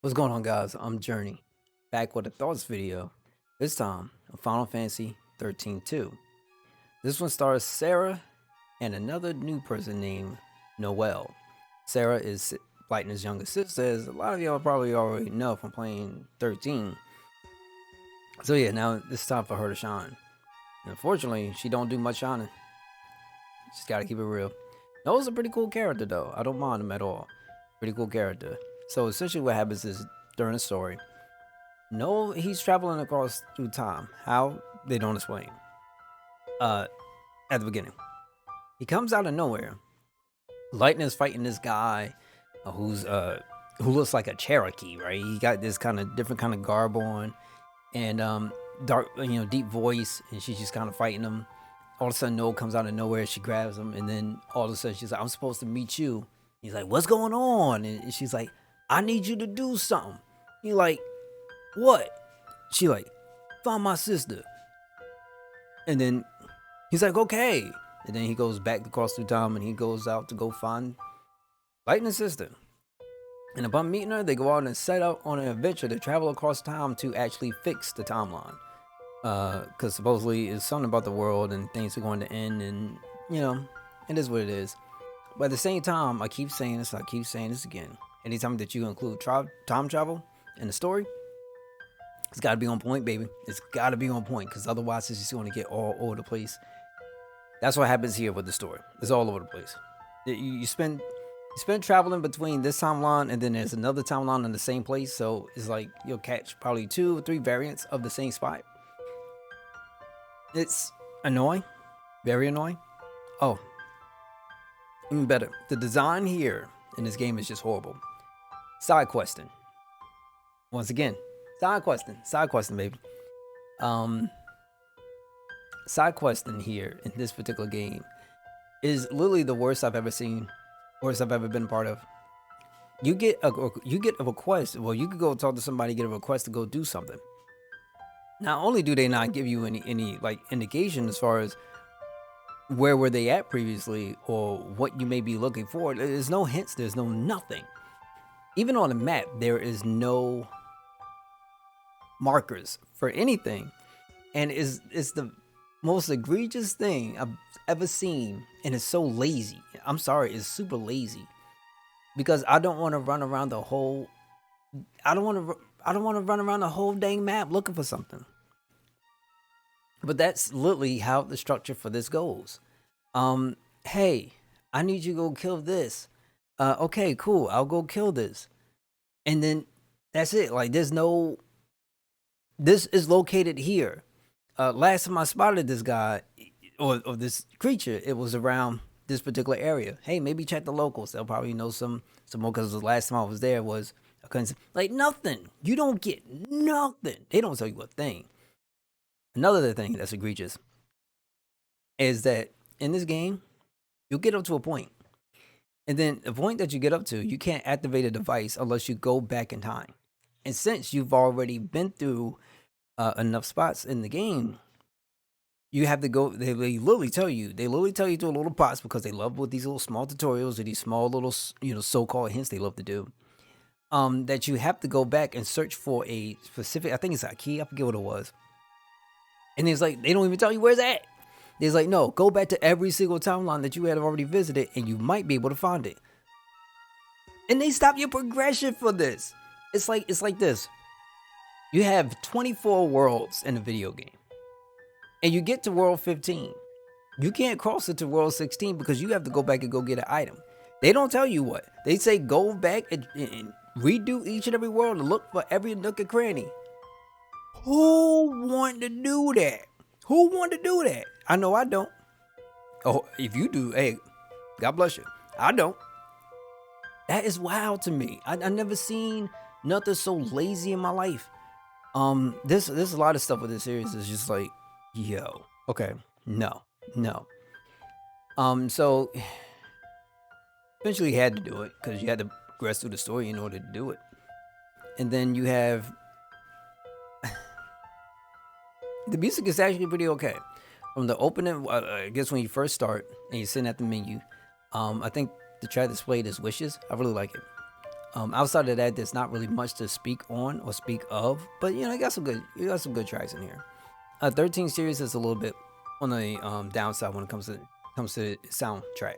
What's going on, guys? I'm Journey, back with a thoughts video. This time, on Final Fantasy 13 2. This one stars Sarah and another new person named Noelle. Sarah is Lightner's younger sister, as a lot of y'all probably already know from playing 13. So yeah, now it's time for her to shine. Unfortunately, she don't do much shining. She's gotta keep it real. Noelle's a pretty cool character though. I don't mind him at all. Pretty cool character. So essentially what happens is during the story, no, he's traveling across through time. How? They don't explain. At the beginning, he comes out of nowhere. Lightning's fighting this guy who looks like a Cherokee, right? He got this kind of different kind of garb on, and dark, deep voice, and she's just kind of fighting him. All of a sudden, Noel comes out of nowhere. She grabs him, and then all of a sudden, she's like, "I'm supposed to meet you." He's like, "What's going on?" And she's like, "I need you to do something." He's like, "What?" She like, "Find my sister." And then he's like, "Okay." And then he goes back across through time and he goes out to go find Lightning's sister. And upon meeting her, they go out and set out on an adventure to travel across time to actually fix the timeline. Because supposedly it's something about the world and things are going to end, and it is what it is. But at the same time, I keep saying this, I keep saying this again. Anytime that you include time travel in the story, it's got to be on point, baby. It's got to be on point, because otherwise it's just going to get all over the place. That's what happens here with the story. It's all over the place. You spend traveling between this timeline and then there's another timeline in the same place, so it's like you'll catch probably 2 or 3 variants of the same spot. It's annoying, very annoying. Oh, even better, the design here in this game is just horrible. Side questing. Once again, side questing, baby. Side questing here in this particular game is literally the worst I've ever seen, worst I've ever been a part of. You get a request. Well, you could go talk to somebody, get a request to go do something. Not only do they not give you any like indication as far as where were they at previously or what you may be looking for. There's no hints. There's no nothing. Even on the map, there is no markers for anything, and it's the most egregious thing I've ever seen, and it's so lazy. I'm sorry, it's super lazy because I don't want to run around the whole. I don't want to run around the whole dang map looking for something. But that's literally how the structure for this goes. Hey, I need you to go kill this. Okay, cool. I'll go kill this, and then that's it. Like, there's no. This is located here. Last time I spotted this guy or this creature, it was around this particular area. Hey, maybe check the locals. They'll probably know some more, because the last time I was there was I couldn't like nothing. You don't get nothing. They don't tell you a thing. Another thing that's egregious is that in this game, you'll get up to a point, and then the point that you get up to, you can't activate a device unless you go back in time. And since you've already been through enough spots in the game, you have to go. They literally tell you. They literally tell you to a little box, because they love with these little small tutorials or these small little so-called hints they love to do. That you have to go back and search for a specific. I think it's a key. I forget what it was. And it's like they don't even tell you where it's at. It's like, no, go back to every single timeline that you had already visited, and you might be able to find it. And they stop your progression for this. It's like this. You have 24 worlds in a video game, and you get to world 15. You can't cross it to world 16 because you have to go back and go get an item. They don't tell you what. They say go back and redo each and every world and look for every nook and cranny. Who want to do that? Who want to do that? I know I don't. Oh, if you do, hey, God bless you. I don't. That is wild to me. I never seen nothing so lazy in my life. There's a lot of stuff with this series. It's just like, yo, okay, no. So eventually you had to do it because you had to progress through the story in order to do it. And then you have the music is actually pretty okay. From the opening, I guess when you first start and you're sitting at the menu, I think the track that's played is Wishes. I really like it. Outside of that, there's not really much to speak on or speak of, but you got some good tracks in here. 13 series is a little bit on the downside when it comes to the soundtrack.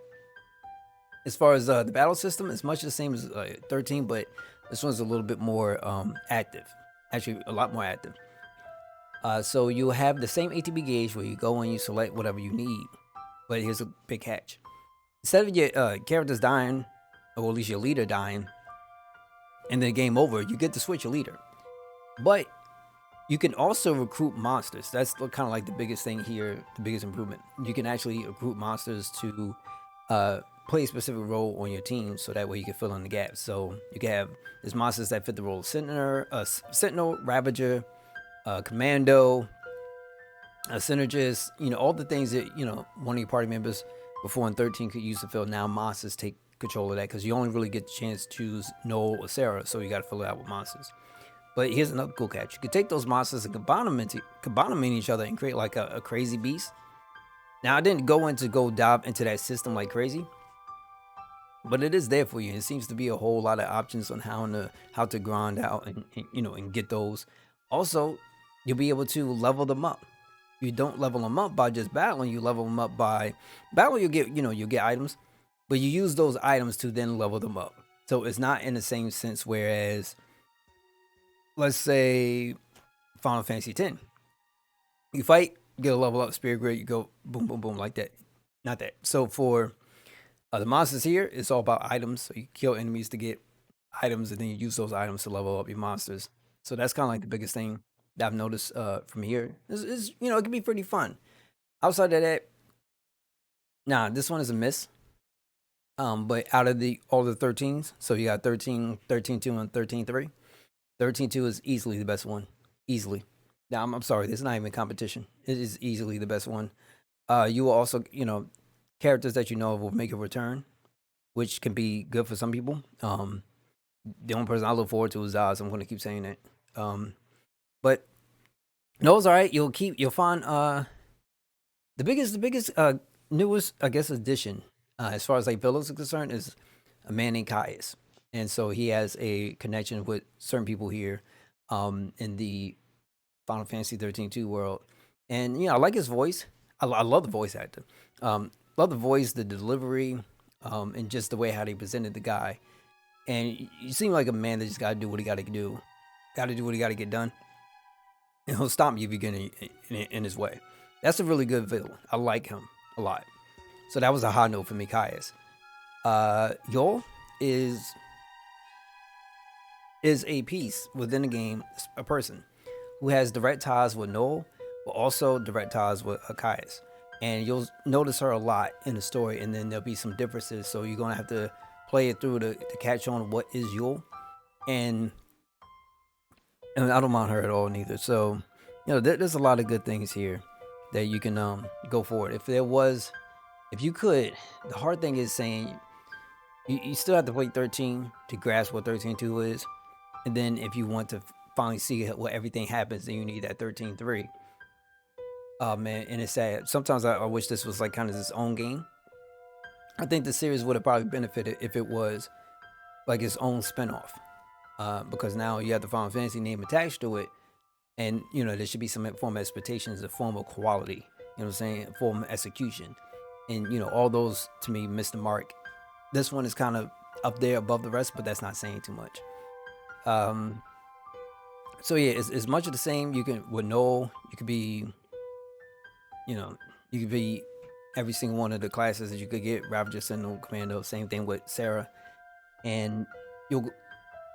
As far as the battle system, it's much the same as 13, but this one's a little bit more active. Actually, a lot more active. So you'll have the same ATB gauge where you go and you select whatever you need. But here's a big catch. Instead of your characters dying, or at least your leader dying, and then game over, you get to switch your leader. But you can also recruit monsters. That's kind of like the biggest thing here, the biggest improvement. You can actually recruit monsters to play a specific role on your team, so that way you can fill in the gaps. So you can have there's monsters that fit the role of Sentinel, Ravager, Commando, a Synergist. All the things that one of your party members before in 13 could use to fill. Now monsters take control of that because you only really get the chance to choose Noel or Sarah, so you got to fill it out with monsters. But here's another cool catch. You could take those monsters and combine them in each other and create like a crazy beast. Now, I didn't go dive into that system like crazy, but it is there for you. It seems to be a whole lot of options on how to grind out and get those. Also, you'll be able to level them up. You don't level them up by just battling. You level them up by battle. You get items, but you use those items to then level them up. So it's not in the same sense. Whereas, let's say Final Fantasy X, you fight, get a level up, Spirit Grid, you go boom, boom, boom like that. Not that. So for the monsters here, it's all about items. So you kill enemies to get items, and then you use those items to level up your monsters. So that's kind of like the biggest thing that I've noticed from here. Is it can be pretty fun. Outside of that, nah, this one is a miss. But out of all the 13s, so you got 13, 13.2, and 13.3. 13.2 is easily the best one. Easily. Now, I'm sorry, there's not even competition. It is easily the best one. You will also, characters that will make a return, which can be good for some people. The only person I look forward to is Zaz. I'm going to keep saying that. But Noel's all right. You'll find the biggest newest, I guess, addition as far as like villains are concerned is a man named Caius. And so he has a connection with certain people here in the Final Fantasy 13-2 world. And, I like his voice. I love the voice actor. Love the voice, the delivery, and just the way how they presented the guy. And you seem like a man that just got to do what he got to do. Got to do what he got to get done. And he'll stop you if you get in his way. That's a really good villain. I like him a lot. So that was a high note for me, Caius. Yoel is a piece within the game, a person who has direct ties with Noel, but also direct ties with Caius. And you'll notice her a lot in the story, and then there'll be some differences. So you're going to have to play it through to catch on what is Yoel. And I don't mind her at all neither. So, there's a lot of good things here that you can go for it. If you could, the hard thing is saying you still have to play 13 to grasp what 13.2 is. And then if you want to finally see what everything happens, then you need that 13.3. Oh man, and it's sad. Sometimes I wish this was like kind of its own game. I think the series would have probably benefited if it was like its own spinoff. Because now you have the Final Fantasy name attached to it. And, there should be some form of expectations, a form of quality, you know what I'm saying, a form of execution. And, all those, to me, miss the mark. This one is kind of up there above the rest, but that's not saying too much. So, yeah, it's much of the same. You can, with Noel, you could be, you could be every single one of the classes that you could get, Ravager, Sentinel, Commando, same thing with Sarah. And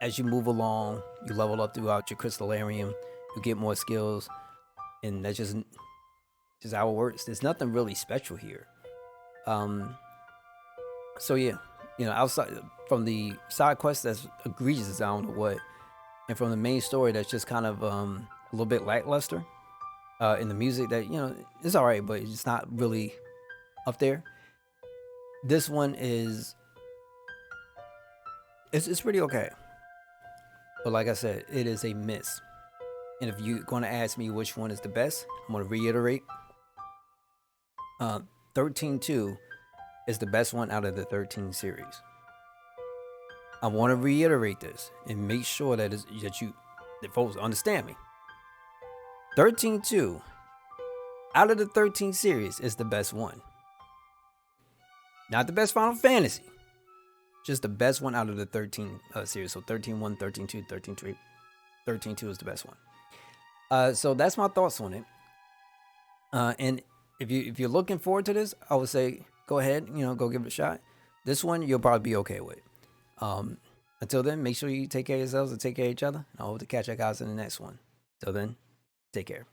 as you move along, you level up throughout your Crystallarium, you get more skills, and that's just how it works. There's nothing really special here. So yeah, outside from the side quest that's egregious as I don't know what, and from the main story that's just kind of a little bit lackluster. In the music that it's all right, but it's not really up there. This one is it's pretty okay, but like I said, it is a miss. And if you're going to ask me which one is the best, I'm going to reiterate. 13.2 is the best one out of the 13 series. I want to reiterate this and make sure that that folks understand me. 13-2 out of the 13 series is the best one. Not the best Final Fantasy, just the best one out of the 13 series. So 13-1, 13-2, 13-3. 13-2 is the best one. So that's my thoughts on it. And if you're looking forward to this, I would say go ahead, go give it a shot. This one you'll probably be okay with. Until then, make sure you take care of yourselves and take care of each other. I hope to catch you guys in the next one. Till then, take care.